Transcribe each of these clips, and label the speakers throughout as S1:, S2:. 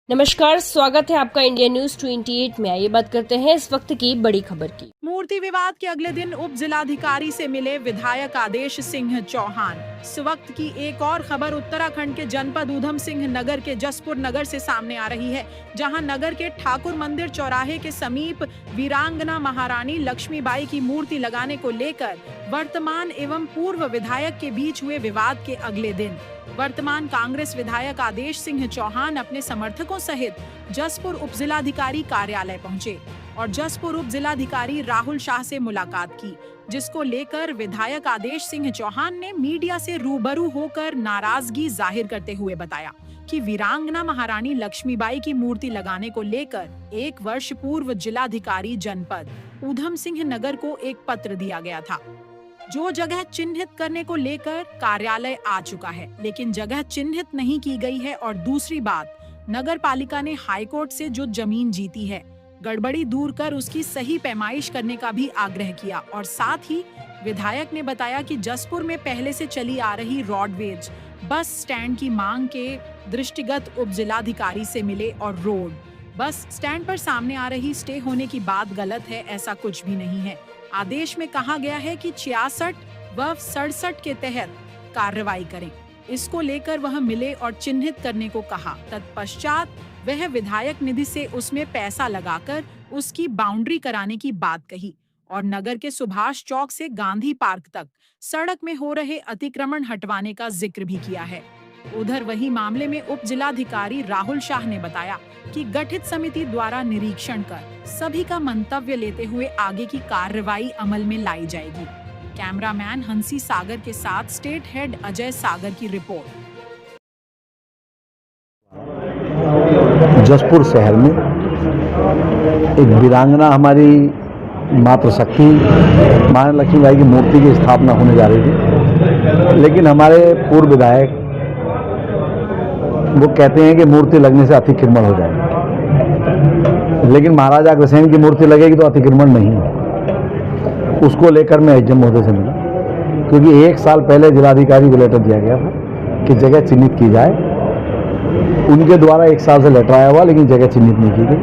S1: नमस्कार, स्वागत है आपका इंडिया न्यूज 28 में। आइए बात करते हैं इस वक्त की बड़ी खबर की।
S2: मूर्ति विवाद के अगले दिन उप जिलाधिकारी से मिले विधायक आदेश सिंह चौहान। इस वक्त की एक और खबर उत्तराखंड के जनपद ऊधम सिंह नगर के जसपुर नगर से सामने आ रही है, जहां नगर के ठाकुर मंदिर चौराहे के समीप वीरांगना महारानी लक्ष्मीबाई की मूर्ति लगाने को लेकर वर्तमान एवं पूर्व विधायक के बीच हुए विवाद के अगले दिन वर्तमान कांग्रेस विधायक आदेश सिंह चौहान अपने समर्थकों सहित जसपुर उप जिलाधिकारी कार्यालय पहुंचे और जसपुर उप जिलाधिकारी राहुल शाह से मुलाकात की, जिसको लेकर विधायक आदेश सिंह चौहान ने मीडिया से रूबरू होकर नाराजगी जाहिर करते हुए बताया कि वीरांगना महारानी लक्ष्मीबाई की मूर्ति लगाने को लेकर 1 वर्ष पूर्व जिलाधिकारी जनपद ऊधम सिंह नगर को एक पत्र दिया गया था, जो जगह चिन्हित करने को लेकर कार्यालय आ चुका है, लेकिन जगह चिन्हित नहीं की गई है। और दूसरी बात, नगर पालिका ने हाईकोर्ट से जो जमीन जीती है, गड़बड़ी दूर कर उसकी सही पैमाइश करने का भी आग्रह किया। और साथ ही विधायक ने बताया कि जसपुर में पहले से चली आ रही रोडवेज बस स्टैंड की मांग के दृष्टिगत उप जिलाधिकारी से मिले और रोड बस स्टैंड पर सामने आ रही स्टे होने की बात गलत है, ऐसा कुछ भी नहीं है। आदेश में कहा गया है कि 66 व 67 के तहत कार्रवाई करें। इसको लेकर वह मिले और चिन्हित करने को कहा। तत्पश्चात वह विधायक निधि से उसमें पैसा लगाकर उसकी बाउंड्री कराने की बात कही और नगर के सुभाष चौक से गांधी पार्क तक सड़क में हो रहे अतिक्रमण हटवाने का जिक्र भी किया है। उधर वही मामले में उप जिलाधिकारी राहुल शाह ने बताया कि गठित समिति द्वारा निरीक्षण कर सभी का मंतव्य लेते हुए आगे की कार्रवाई अमल में लाई जाएगी। कैमरामैन हंसी सागर के साथ स्टेट हेड अजय सागर की रिपोर्ट।
S3: जसपुर शहर में एक वीरांगना हमारी मातृशक्ति मां लक्ष्मीबाई की मूर्ति की स्थापना होने जा रही थी, लेकिन हमारे पूर्व विधायक वो कहते हैं कि मूर्ति लगने से अतिक्रमण हो जाएगा, लेकिन महाराजा अग्रसेन की मूर्ति लगेगी तो अतिक्रमण नहीं है। उसको लेकर मैं एसडीएम महोदय से मिला, क्योंकि 1 साल पहले जिलाधिकारी को लेटर दिया गया था कि जगह चिन्हित की जाए। उनके द्वारा 1 साल से लेटर आया हुआ, लेकिन जगह चिन्हित नहीं की गई।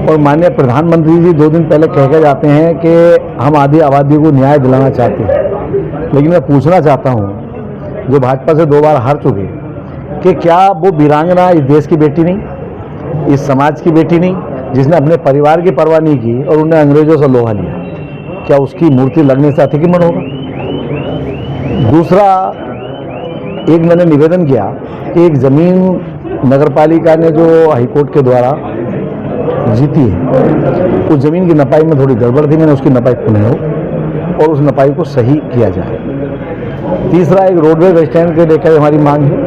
S3: और माननीय प्रधानमंत्री जी 2 दिन पहले कह के जाते हैं कि हम आदि आबादी को न्याय दिलाना चाहते हैं, लेकिन मैं पूछना चाहता हूँ जो भाजपा से 2 बार हार चुके कि क्या वो वीरांगना इस देश की बेटी नहीं, इस समाज की बेटी नहीं, जिसने अपने परिवार की परवाह नहीं की और उन्हें अंग्रेजों से लोहा लिया, क्या उसकी मूर्ति लगने से अतिक्रमण होगा? दूसरा, एक मैंने निवेदन किया कि एक जमीन नगरपालिका ने जो हाईकोर्ट के द्वारा जीती है, उस जमीन की नपाई में थोड़ी गड़बड़ थी, मैंने उसकी नपाई पुनः हो और उस नपाई को सही किया जाए। तीसरा, एक रोडवे स्टैंड के लेकर हमारी मांग है,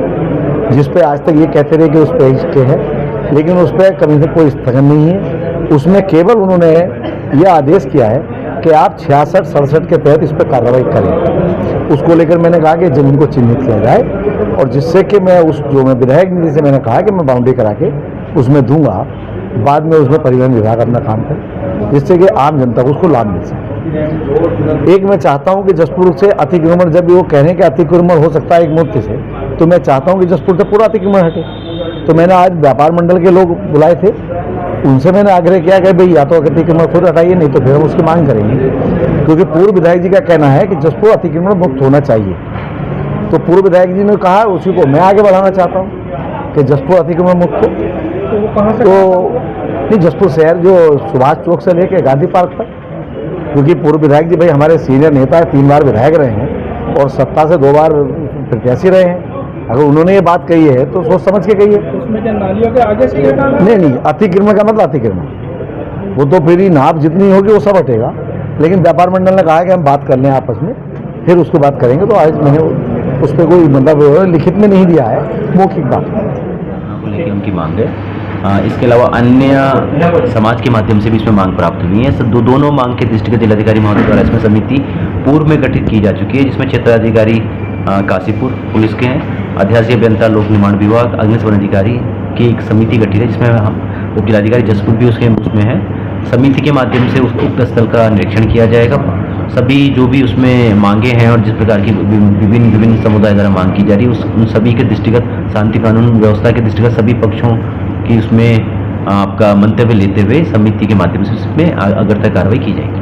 S3: जिस पे आज तक ये कहते रहे कि उस पर स्टे है, लेकिन उस पर कभी से कोई स्थगन नहीं है। उसमें केवल उन्होंने यह आदेश किया है कि आप 66-67 के तहत इस पर कार्रवाई करें। उसको लेकर मैंने कहा कि जमीन को चिन्हित किया जाए, और जिससे कि मैं जो मैं विधायक निधि से मैंने कहा कि मैं बाउंड्री करा के उसमें दूंगा, बाद में उसमें परिवहन विभाग अपना काम करे, जिससे कि आम जनता को उसको लाभ मिल सके। एक मैं चाहता हूं कि जसपुर से अतिक्रमण, जब भी वो कह रहे हैं कि अतिक्रमण हो सकता है एक मूर्ति से, तो मैं चाहता हूं कि जसपुर से पूरा अतिक्रमण हटे। तो मैंने आज व्यापार मंडल के लोग बुलाए थे, उनसे मैंने आग्रह किया कि भाई या तो अतिक्रमण खुद हटाइए, नहीं तो फिर हम उसकी मांग करेंगे, क्योंकि पूर्व विधायक जी का कहना है कि जसपुर अतिक्रमण मुक्त होना चाहिए। तो पूर्व विधायक जी ने कहा, उसी को मैं आगे बढ़ाना चाहता हूँ कि जसपुर अतिक्रमण मुक्त हो। तो जसपुर शहर जो सुभाष चौक से लेकर गांधी पार्क तक, क्योंकि पूर्व विधायक जी भाई हमारे सीनियर नेता है, 3 बार विधायक रहे हैं और सत्ता से 2 बार प्रत्याशी रहे हैं। अगर उन्होंने ये बात कही है तो सोच समझ के कही है।
S4: उसमें क्या नालियों के आगे से
S3: नहीं, अतिक्रमण का मतलब अतिक्रमण, वो तो फिर ही नाप जितनी होगी वो सब हटेगा, लेकिन व्यापार मंडल ने कहा कि हम बात कर लें आपस में, फिर उसको बात करेंगे। तो आज मैंने उस पर कोई मतलब लिखित में नहीं दिया है, मौखिक बात
S5: को लेकर उनकी मांग है। इसके अलावा अन्य समाज के माध्यम से भी इसमें मांग प्राप्त हुई है। दोनों मांग के दृष्टिगत जिलाधिकारी महोदय द्वारा इसमें समिति पूर्व में गठित की जा चुकी है, जिसमें क्षेत्राधिकारी काशीपुर पुलिस के हैं, अध्यासी अभियंता लोक निर्माण विभाग, अग्निशमन अधिकारी की एक समिति गठित है, जिसमें हम उप जिलाधिकारी जसपुर भी उसमें है। समिति के माध्यम से उस उक्त स्थल का निरीक्षण किया जाएगा। सभी जो भी उसमें मांगे हैं और जिस प्रकार की विभिन्न समुदाय द्वारा मांग की जा रही है, उन सभी के दृष्टिगत शांति कानून व्यवस्था के दृष्टिगत सभी पक्षों कि उसमें आपका मंतव्य लेते हुए समिति के माध्यम से उसमें अग्रता कार्रवाई की जाएगी।